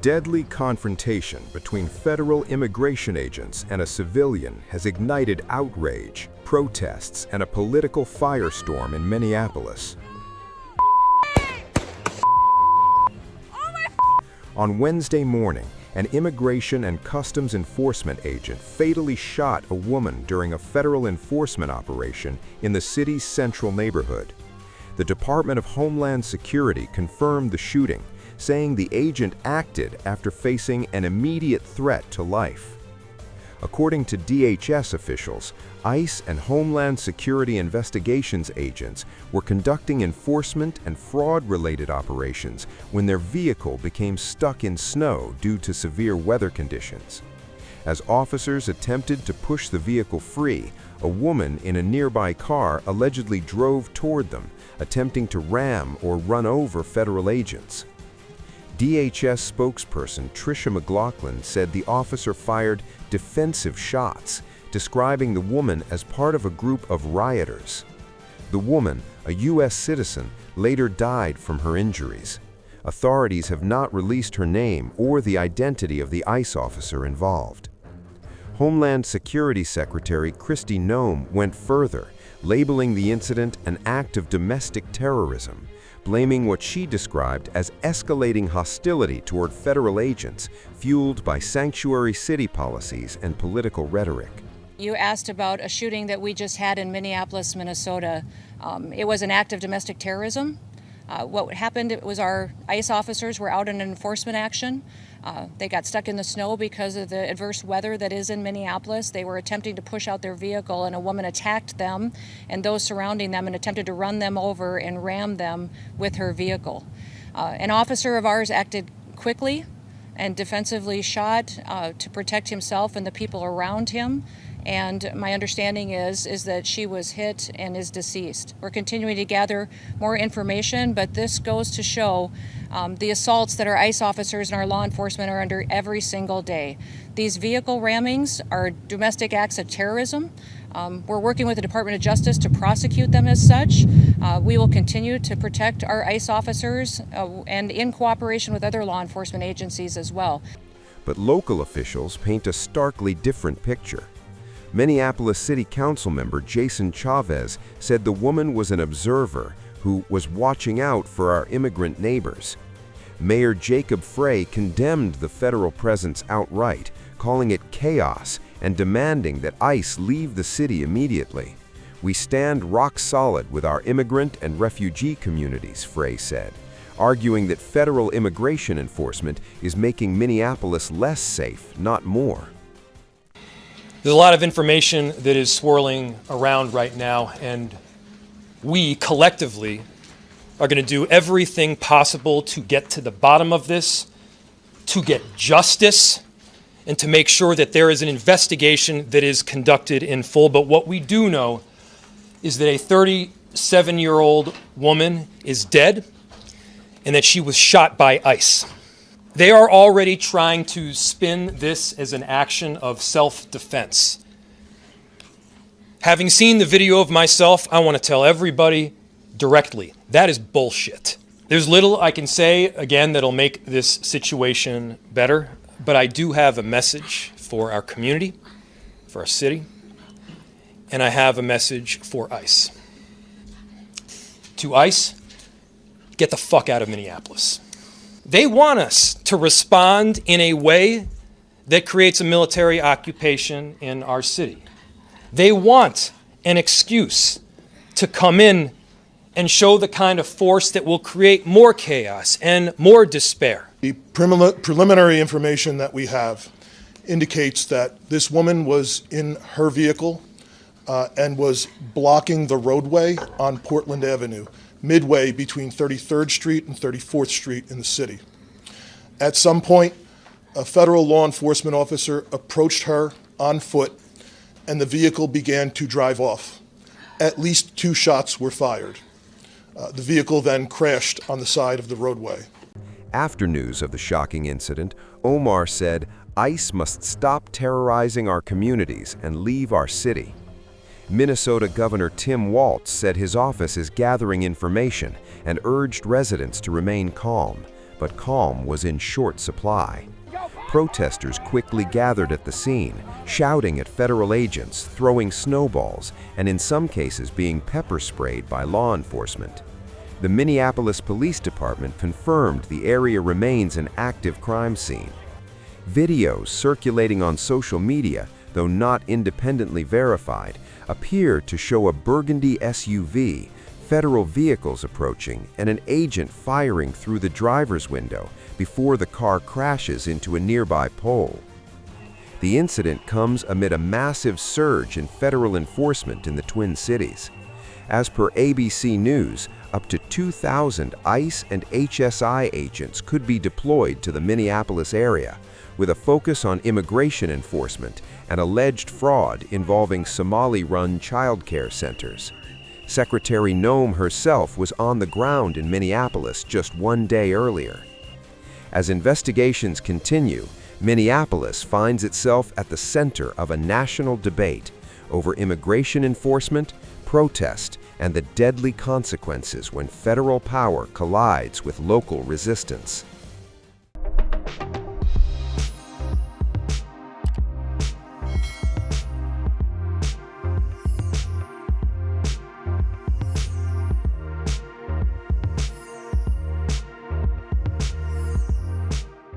deadly confrontation between federal immigration agents and a civilian has ignited outrage, protests, and a political firestorm in Minneapolis. On Wednesday morning, an immigration and customs enforcement agent fatally shot a woman during a federal enforcement operation in the city's central neighborhood. The Department of Homeland Security confirmed the shooting, saying the agent acted after facing an immediate threat to life. According to DHS officials, ICE and Homeland Security investigations agents were conducting enforcement and fraud-related operations when their vehicle became stuck in snow due to severe weather conditions. As officers attempted to push the vehicle free, a woman in a nearby car allegedly drove toward them, attempting to ram or run over federal agents. DHS spokesperson Tricia McLaughlin said the officer fired defensive shots, describing the woman as part of a group of rioters. The woman, a U.S. citizen, later died from her injuries. Authorities have not released her name or the identity of the ICE officer involved. Homeland Security Secretary Kristi Noem went further, labeling the incident an act of domestic terrorism, blaming what she described as escalating hostility toward federal agents, fueled by sanctuary city policies and political rhetoric. You asked about a shooting that we just had in Minneapolis, Minnesota. It was an act of domestic terrorism. What happened, it was our ICE officers were out in an enforcement action. They got stuck in the snow because of the adverse weather that is in Minneapolis. They were attempting to push out their vehicle, and a woman attacked them and those surrounding them and attempted to run them over and ram them with her vehicle. An officer of ours acted quickly and defensively shot to protect himself and the people around him. And my understanding is that she was hit and is deceased. We're continuing to gather more information, but this goes to show the assaults that our ICE officers and our law enforcement are under every single day. These vehicle rammings are domestic acts of terrorism. We're working with the Department of Justice to prosecute them as such. We will continue to protect our ICE officers and in cooperation with other law enforcement agencies as well. But local officials paint a starkly different picture. Minneapolis City Council member Jason Chavez said the woman was an observer who was watching out for our immigrant neighbors. Mayor Jacob Frey condemned the federal presence outright, calling it chaos and demanding that ICE leave the city immediately. "We stand rock solid with our immigrant and refugee communities," Frey said, arguing that federal immigration enforcement is making Minneapolis less safe, not more. There's a lot of information that is swirling around right now, and we collectively are going to do everything possible to get to the bottom of this, to get justice, and to make sure that there is an investigation that is conducted in full. But what we do know is that a 37-year-old woman is dead and that she was shot by ICE. They are already trying to spin this as an action of self-defense. Having seen the video of myself, I want to tell everybody directly, that is bullshit. There's little I can say, again, that'll make this situation better, but I do have a message for our community, for our city, and I have a message for ICE. To ICE, get the fuck out of Minneapolis. They want us to respond in a way that creates a military occupation in our city. They want an excuse to come in and show the kind of force that will create more chaos and more despair. The preliminary information that we have indicates that this woman was in her vehicle and was blocking the roadway on Portland Avenue, midway between 33rd Street and 34th Street in the city. At some point, a federal law enforcement officer approached her on foot, and the vehicle began to drive off. At least 2 shots were fired. The vehicle then crashed on the side of the roadway. After news of the shocking incident, Omar said, "ICE must stop terrorizing our communities and leave our city." Minnesota Governor Tim Walz said his office is gathering information and urged residents to remain calm, but calm was in short supply. Protesters quickly gathered at the scene, shouting at federal agents, throwing snowballs, and in some cases being pepper sprayed by law enforcement. The Minneapolis Police Department confirmed the area remains an active crime scene. Videos circulating on social media, though not independently verified, appear to show a burgundy SUV, federal vehicles approaching, and an agent firing through the driver's window before the car crashes into a nearby pole. The incident comes amid a massive surge in federal enforcement in the Twin Cities. As per ABC News, up to 2,000 ICE and HSI agents could be deployed to the Minneapolis area, with a focus on immigration enforcement and alleged fraud involving Somali-run childcare centers. Secretary Noem herself was on the ground in Minneapolis just one day earlier. As investigations continue, Minneapolis finds itself at the center of a national debate over immigration enforcement, protest, and the deadly consequences when federal power collides with local resistance.